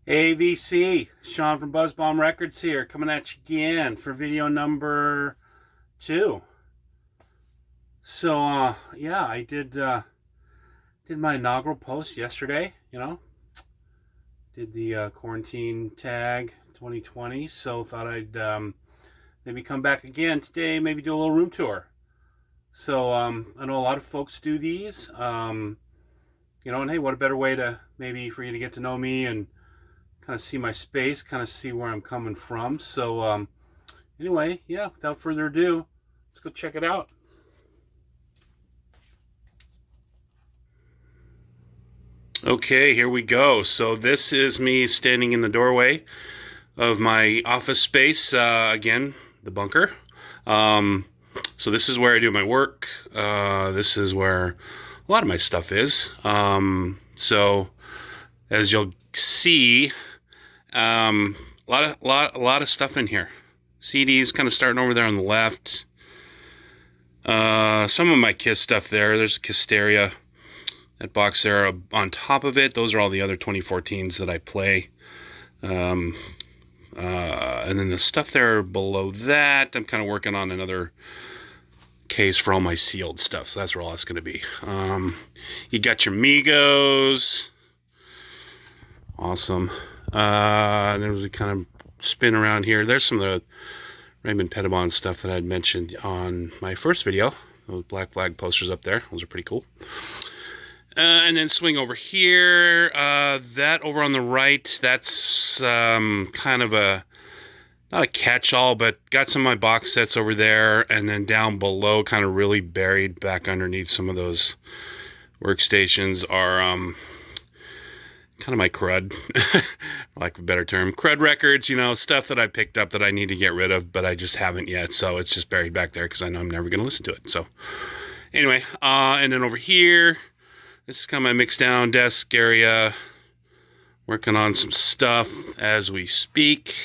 AVC, Sean from Buzzbomb Records here, coming at you again for video number 2. So, yeah, I did my inaugural post yesterday, did the quarantine tag 2020, so thought I'd maybe come back again today, maybe do a little room tour. So, I know a lot of folks do these, and hey, what a better way to maybe for you to get to know me and kind of see my space, kind of see where I'm coming from. So anyway, yeah, without further ado, let's go check it out. Okay, here we go. So this is me standing in the doorway of my office space, again, the bunker. So this is where I do my work. This is where a lot of my stuff is. So as you'll see, a lot of stuff in here. CDs kind of starting over there on the left. Some of my Kiss stuff there. There's Kissteria. That box there on top of it. Those are all the other 2014s that I play. And then the stuff there below that, I'm kind of working on another case for all my sealed stuff. So that's where all that's going to be. You got your Migos. Awesome. And then we kind of spin around here. There's some of the Raymond Pettibon stuff that I had mentioned on my first video. Those Black Flag posters up there. Those are pretty cool. And then swing over here. That over on the right, that's kind of not a catch-all, but got some of my box sets over there. And then down below, kind of really buried back underneath some of those workstations are kind of my crud, for lack of a better term. Crud records, stuff that I picked up that I need to get rid of, but I just haven't yet. So it's just buried back there because I know I'm never going to listen to it. So anyway, and then over here, this is kind of my Mixdown Desk area. Working on some stuff as we speak.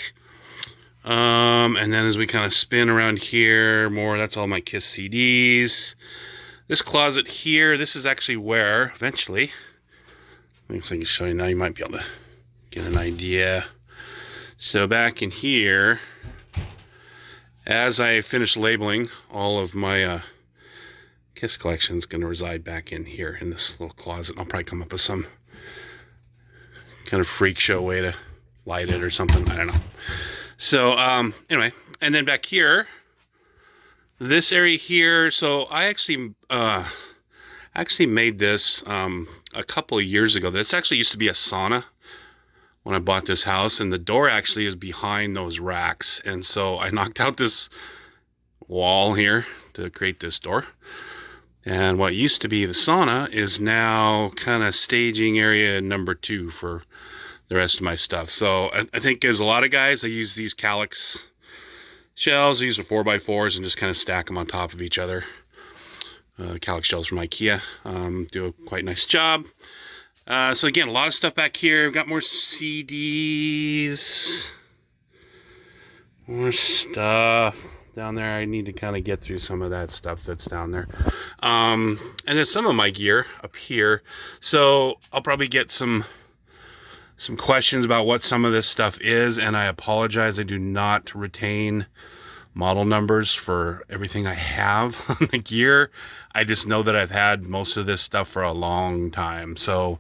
And then as we kind of spin around here, more, that's all my Kiss CDs. This closet here, this is actually where, eventually, I can show you now, you might be able to get an idea. So back in here, as I finish labeling, all of my Kiss collection is going to reside back in here in this little closet. I'll probably come up with some kind of freak show way to light it or something. I don't know. So anyway, and then back here, this area here. So I actually made this a couple of years ago. This actually used to be a sauna when I bought this house, and the door actually is behind those racks. And so I knocked out this wall here to create this door. And what used to be the sauna is now kind of staging area number 2 for the rest of my stuff. So I think as a lot of guys, I use these Calyx shells. I use the 4x4s and just kind of stack them on top of each other. Calyx shells from IKEA do a quite nice job. So again, a lot of stuff back here. We've got more CDs, more stuff down there. I need to kind of get through some of that stuff that's down there. And then some of my gear up here. So I'll probably get some questions about what some of this stuff is, and I apologize. I do not retain model numbers for everything I have on the gear. I just know that I've had most of this stuff for a long time. So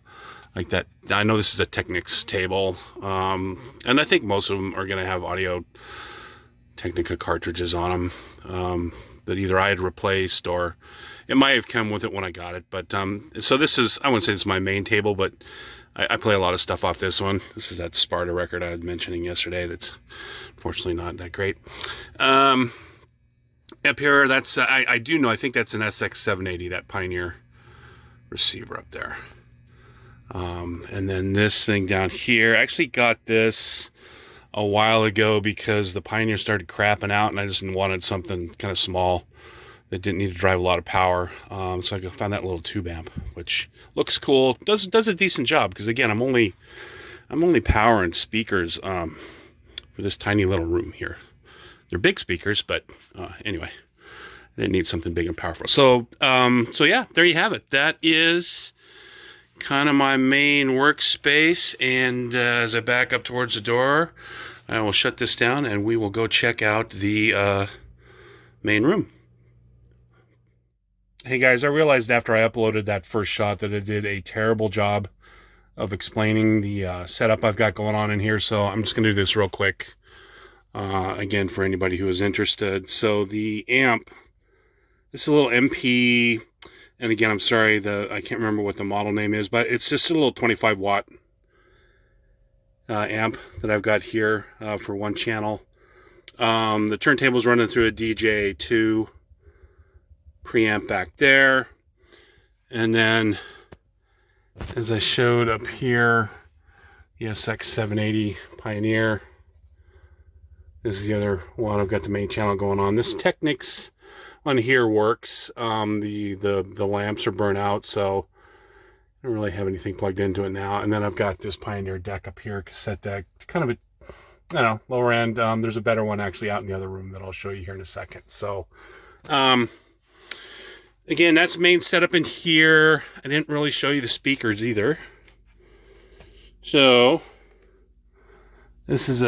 like that, I know this is a Technics table. And I think most of them are going to have Audio Technica cartridges on them, that either I had replaced or it might have come with it when I got it. But, so this is, I wouldn't say this is my main table, but I play a lot of stuff off this one. This is that Sparta record I was mentioning yesterday. That's unfortunately not that great. Up here, that's, I do know, I think that's an SX780, that Pioneer receiver up there. And then this thing down here, I actually got this a while ago because the Pioneer started crapping out and I just wanted something kind of small that didn't need to drive a lot of power. So I found that little tube amp, which looks cool. Does a decent job because again, I'm only powering speakers for this tiny little room here. They're big speakers, but anyway, I didn't need something big and powerful. So so yeah, there you have it. That is kind of my main workspace, and as I back up towards the door, I will shut this down and we will go check out the main room. Hey guys, I realized after I uploaded that first shot that I did a terrible job of explaining the setup I've got going on in here, so I'm just going to do this real quick. Again, for anybody who is interested. So the amp, this is a little MP, and again, I'm sorry, I can't remember what the model name is, but it's just a little 25 watt amp that I've got here for one channel. The turntable's running through a DJ2 preamp back there, and then as I showed up here, ESX 780 Pioneer. This is the other one. I've got the main channel going on. This Technics on here works. The lamps are burnt out, so I don't really have anything plugged into it now. And then I've got this Pioneer deck up here, cassette deck, kind of a, I don't know, lower end. There's a better one actually out in the other room that I'll show you here in a second. So, again, that's main setup in here. I didn't really show you the speakers either. So, this is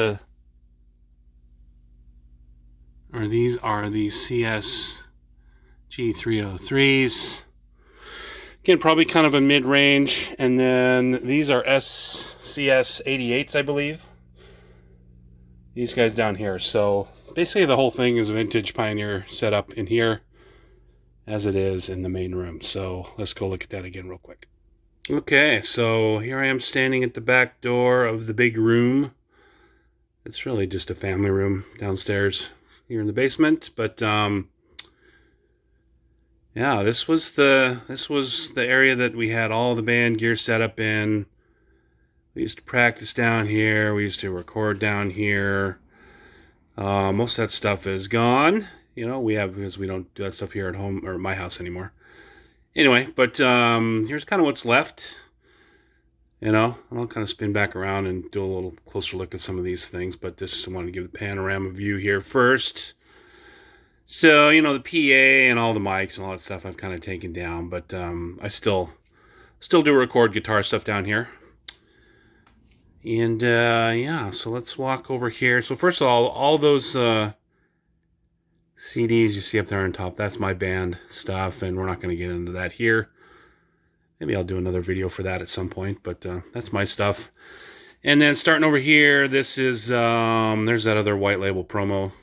these are the CS G303s. Again, probably kind of a mid-range. And then these are SCS 88s, I believe. These guys down here. So basically the whole thing is a vintage Pioneer setup in here, as it is in the main room. So let's go look at that again real quick. Okay, so here I am standing at the back door of the big room. It's really just a family room downstairs here in the basement, but yeah, this was the area that we had all the band gear set up in. We used to practice down here. We used to record down here. Most of that stuff is gone. You know, because we don't do that stuff here at home or at my house anymore. Anyway, but here's kind of what's left. You know, and I'll kind of spin back around and do a little closer look at some of these things, but I want to give the panorama view here first. So, you know, the PA and all the mics and all that stuff I've kind of taken down, but I still do record guitar stuff down here. And yeah, so let's walk over here. So first of all those CDs you see up there on top, that's my band stuff, and we're not going to get into that here. Maybe I'll do another video for that at some point, but that's my stuff. And then starting over here, this is, there's that other white label promo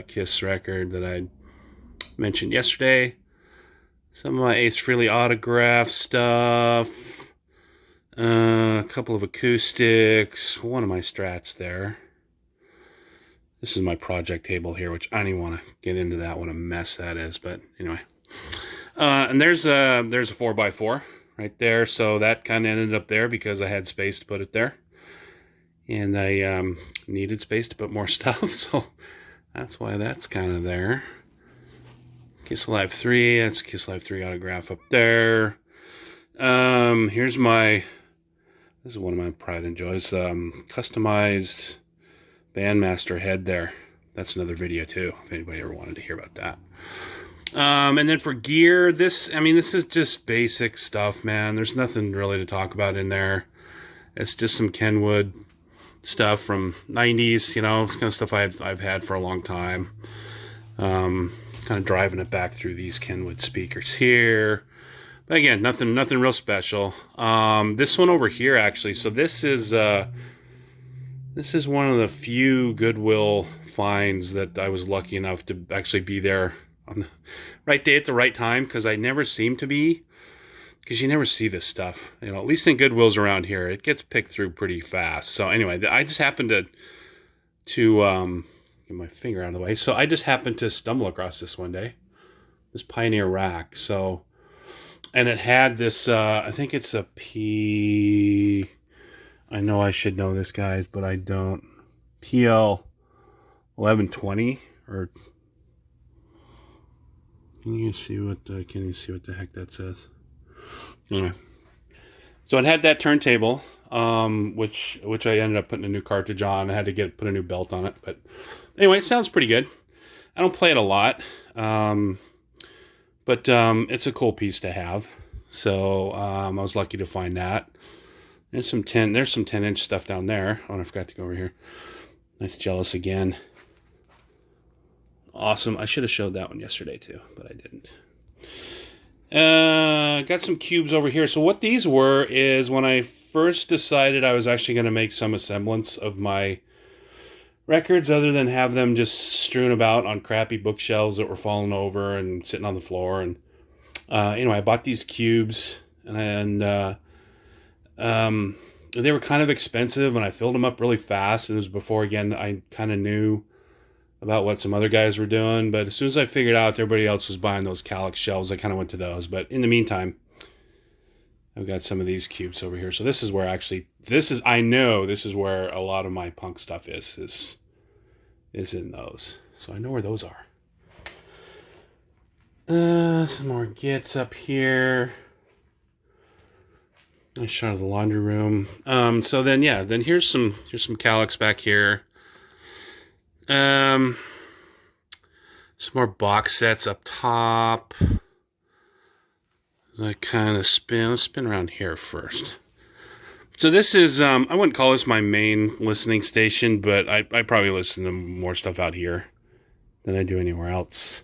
Kiss record that I mentioned yesterday. Some of my Ace Frehley autograph stuff. A couple of acoustics. One of my Strats there. This is my project table here, which I don't even want to get into that, what a mess that is, but anyway. And there's a 4x4 right there, so that kind of ended up there because I had space to put it there. And I needed space to put more stuff, so that's why that's kind of there. Kiss Alive 3, that's Kiss Alive 3 autograph up there. This is one of my pride and joys, customized Bandmaster head there. That's another video too, if anybody ever wanted to hear about that. And then for gear, this is just basic stuff, man. There's nothing really to talk about in there. It's just some Kenwood stuff from 90s, you know, it's kind of stuff I've had for a long time. Kind of driving it back through these Kenwood speakers here. But again, nothing real special. This one over here, actually, so this is one of the few Goodwill finds that I was lucky enough to actually be there on the right day at the right time, because I never seem to be, because you never see this stuff, you know, at least in Goodwills around here. It gets picked through pretty fast. So anyway, I just happened to get my finger out of the way. So I just happened to stumble across this one day, this Pioneer rack. So, and it had this, I think it's a P, I know I should know this, guys, but I don't. PL 1120, or can you see what the heck that says? Anyway, so it had that turntable, which I ended up putting a new cartridge on. I had to put a new belt on it, but anyway, it sounds pretty good. I don't play it a lot, but it's a cool piece to have. So I was lucky to find that. There's some 10-inch stuff down there. Oh, and I forgot to go over here. Nice Jealous again. Awesome. I should have showed that one yesterday too, but I didn't. Got some cubes over here. So what these were is when I first decided I was actually going to make some semblance of my records other than have them just strewn about on crappy bookshelves that were falling over and sitting on the floor. And I bought these cubes, and they were kind of expensive, and I filled them up really fast. And it was before, again, I kind of knew about what some other guys were doing. But as soon as I figured out everybody else was buying those Calyx shelves, I kind of went to those. But in the meantime, I've got some of these cubes over here. So this is where I know this is where a lot of my punk stuff is in those. So I know where those are. Some more Gits up here. Nice shot of the laundry room. So then here's some Calyx back here. Some more box sets up top. I kind of let's spin around here first. So this is, I wouldn't call this my main listening station, but I probably listen to more stuff out here than I do anywhere else.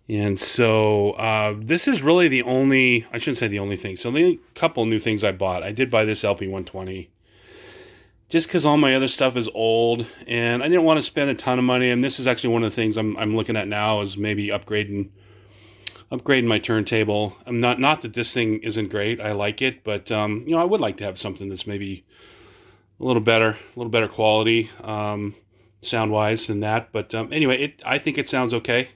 And so this is really the only, I shouldn't say the only thing. So the only couple new things I bought. I did buy this LP 120 just because all my other stuff is old and I didn't want to spend a ton of money. And this is actually one of the things I'm looking at now is maybe upgrading my turntable. I'm not that this thing isn't great. I like it, but I would like to have something that's maybe a little better quality sound wise than that. But anyway, I think it sounds okay.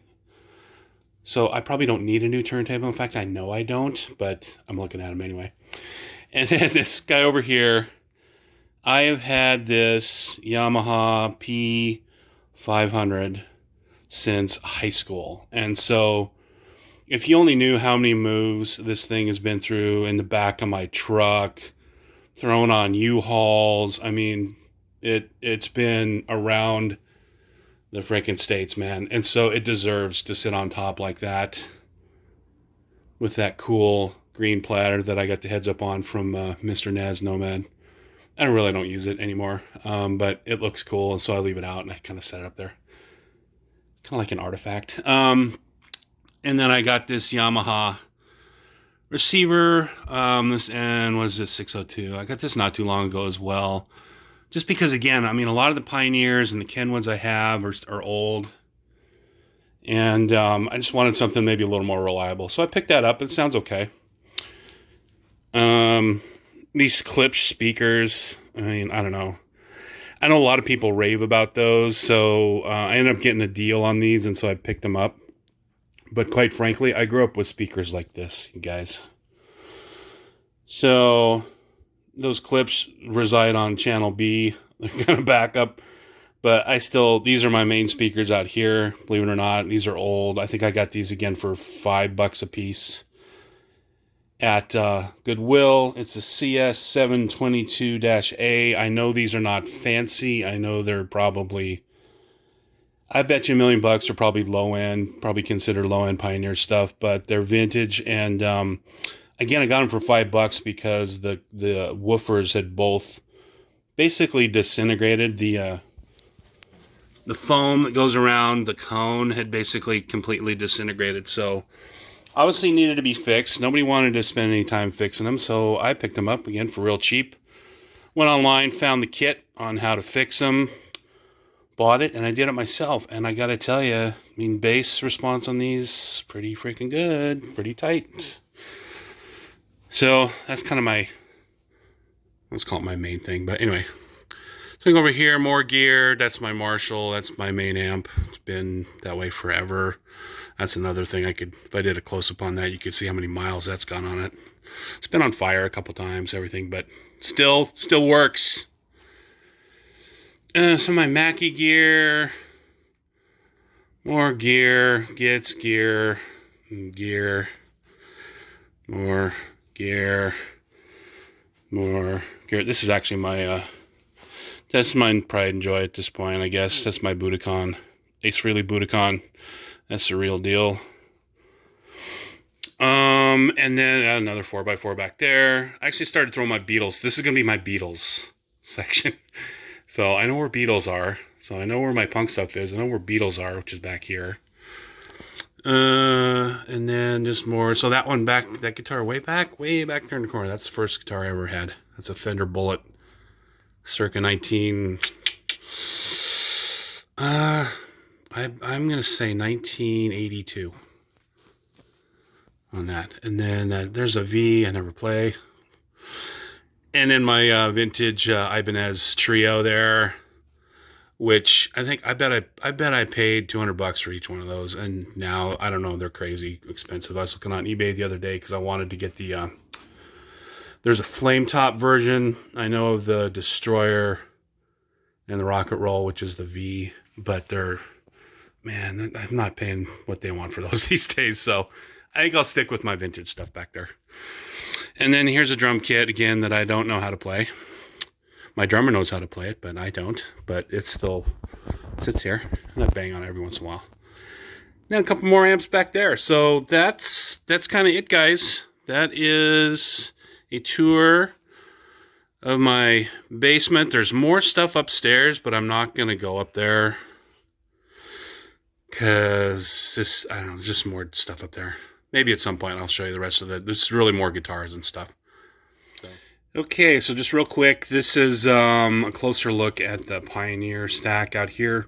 So I probably don't need a new turntable. In fact, I know I don't, but I'm looking at them anyway. And then this guy over here, I have had this Yamaha P500 since high school. And so if you only knew how many moves this thing has been through in the back of my truck, thrown on U-Hauls, I mean, it's been around the freaking States, man. And so it deserves to sit on top like that with that cool green platter that I got the heads up on from Mr. Naz Nomad. I really don't use it anymore, but it looks cool, and so I leave it out, and I kind of set it up there. Kind of like an artifact. And then I got this Yamaha Receiver. This and what is this, 602? I got this not too long ago as well. Just because, again, I mean, a lot of the Pioneers and the Kenwoods I have are old. And I just wanted something maybe a little more reliable. So I picked that up. It sounds okay. These Klipsch speakers, I mean, I don't know. I know a lot of people rave about those. So I ended up getting a deal on these, and so I picked them up. But quite frankly, I grew up with speakers like this, you guys. So those Klipsch reside on channel B. They're kind of backup. But these are my main speakers out here, believe it or not. These are old. I think I got these again for $5 a piece at Goodwill. It's a CS722-A. I know these are not fancy. I know they're probably, I bet you $1 million are probably low end, probably considered low end Pioneer stuff, but they're vintage. And again, I got them for $5 because the woofers had both basically disintegrated. The foam that goes around the cone had basically completely disintegrated. So obviously needed to be fixed. Nobody wanted to spend any time fixing them, so I picked them up again for real cheap. Went online, found the kit on how to fix them, bought it, and I did it myself. And I gotta tell you, I mean, bass response on these, pretty freaking good, pretty tight. So that's kind of let's call it my main thing. But anyway, swing over here, more gear. That's my Marshall. That's my main amp. It's been that way forever. That's another thing if I did a close-up on that, you could see how many miles that's gone on it. It's been on fire a couple times, everything, but still works. Some of my Mackie gear. More gear. Gets gear. Gear. More gear. More gear. This is actually my, that's my pride and joy at this point, I guess. That's my Budokan. Ace Frehley Budokan. That's the real deal. And then another 4x4 back there. I actually started throwing my Beatles. This is going to be my Beatles section. So I know where Beatles are. So I know where my punk stuff is. I know where Beatles are, which is back here. And then just more. So that one back, that guitar way back there in the corner. That's the first guitar I ever had. That's a Fender Bullet, circa 19. I'm gonna say 1982 on that. And then there's a V I never play. And then my vintage Ibanez Trio there, which I bet I paid $200 for each one of those. And now I don't know, they're crazy expensive. I was looking on eBay the other day because I wanted to get the there's a flame top version. I know of the Destroyer and the Rocket Roll, which is the V, but they're, man, I'm not paying what they want for those these days. So I think I'll stick with my vintage stuff back there. And then here's a drum kit again that I don't know how to play. My drummer knows how to play it, but I don't. But it still sits here, and I bang on it every once in a while. Then a couple more amps back there. So that's kind of it, guys. That is a tour of my basement. There's more stuff upstairs, but I'm not gonna go up there because I don't know. There's just more stuff up there. Maybe at some point I'll show you the rest of it. There's really more guitars and stuff. Okay, so just real quick, this is a closer look at the Pioneer stack out here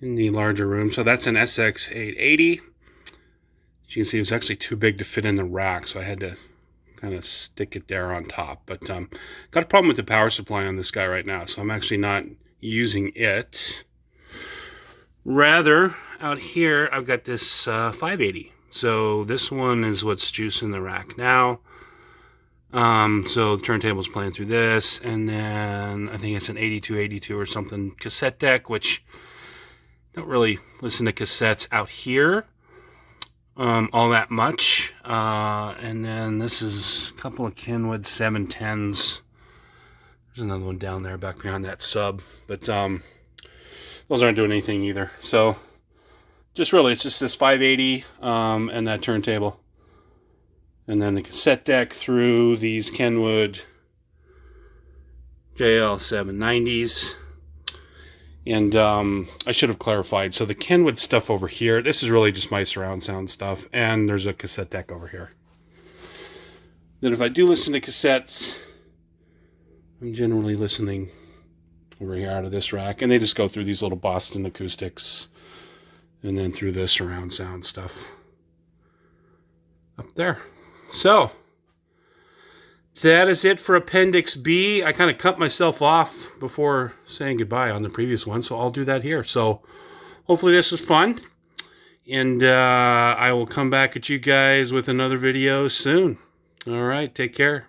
in the larger room. So that's an SX880. As you can see, it was actually too big to fit in the rack, so I had to kind of stick it there on top. But got a problem with the power supply on this guy right now, so I'm actually not using it. Rather, out here, I've got this 580. So this one is what's juicing the rack now. So the turntable's playing through this, and then I think it's an 8282 or something cassette deck, which don't really listen to cassettes out here all that much. And then this is a couple of Kenwood 710s. There's another one down there back behind that sub, but those aren't doing anything either. So just really, it's just this 580 and that turntable. And then the cassette deck through these Kenwood JL790s. And I should have clarified. So the Kenwood stuff over here, this is really just my surround sound stuff. And there's a cassette deck over here. Then if I do listen to cassettes, I'm generally listening over here out of this rack. And they just go through these little Boston acoustics. And then through this surround sound stuff up there. So that is it for Appendix B. I kind of cut myself off before saying goodbye on the previous one, so I'll do that here. So hopefully this was fun, and I will come back at you guys with another video soon. All right, take care.